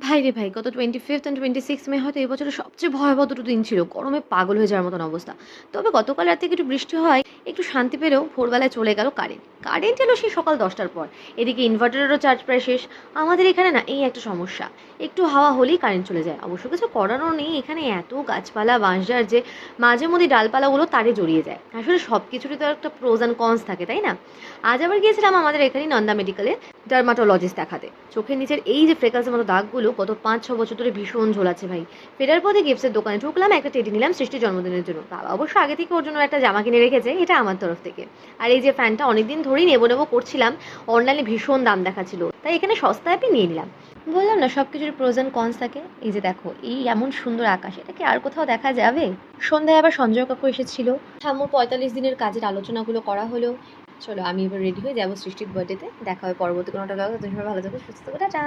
ভাই রে ভাই, গত 25th and 26 মে হয়তো এবছরের সবচেয়ে ভয়াবহ দুটো দিন ছিল। গরমে পাগল হয়ে যাওয়ার মতন অবস্থা। তবে গতকাল রাত থেকে একটু বৃষ্টি হওয়ায় একটু শান্তি পেলেও ভোরবেলায় চলে গেল কারেন্ট। কারেন্ট এলো সেই সকাল 10টার পর। এদিকে ইনভার্টারেরও চার্জ প্রায় শেষ। আমাদের এখানে না এই একটা সমস্যা। একটু হাওয়া হলেই কারেন্ট চলে যায়। অবশ্য কিছু করারও নেই। এখানে এত গাছপালা, বাঁশঝাড় যে মাঝে মধ্যে ডালপালাগুলো তারে জড়িয়ে যায়। আসলে সবকিছুরই তো একটা প্রোস অ্যান্ড কনস থাকে, তাই না? আজ আবার গিয়েছিলাম আমাদের এখানেই নন্দা মেডিকেলে ডার্মাটোলজিস্ট দেখাতে। চোখের নিচের এই যে ফ্রেকলসের মতো দাগগুলো গত ৫-৬ বছর ধরে ভীষণ ঝোলাচ্ছে ভাই। ফেরার পথে গিফটসের দোকানে ঢুকলাম, একটা টেডি নিলাম সৃষ্টির জন্মদিনের জন্য। বাবা অবশ্য আগে থেকে ওর জন্য একটা জামা কিনে রেখেছে, এটা আমার তরফ থেকে। আর এই যে ফ্যানটা অনেকদিন ধরেই নেবো নেবো করছিলাম, অনলাইনে ভীষণ দাম দেখাচ্ছিল, তাই এখানে সস্তায় পেয়ে নিয়ে নিলাম। বললাম না সবকিছুর প্রোজ অ্যান্ড কনস থাকে। এই যে দেখো, এই এমন সুন্দর আকাশ, এটা কি আর কোথাও দেখা যাবে? সন্ধ্যায় আবার সঞ্জয় কাকু এসেছিল। ঠাম্মুর ৪৫ দিনের কাজের আলোচনাগুলো করা হলো। চলো আমি এবার রেডি হয়ে যাবো সৃষ্টির বার্থডেতে। দেখা হয় পরবর্তী কোনোটা ব্লগে। তুমি সবাই ভালো থাকো, সুস্থ থাকো, টাটা।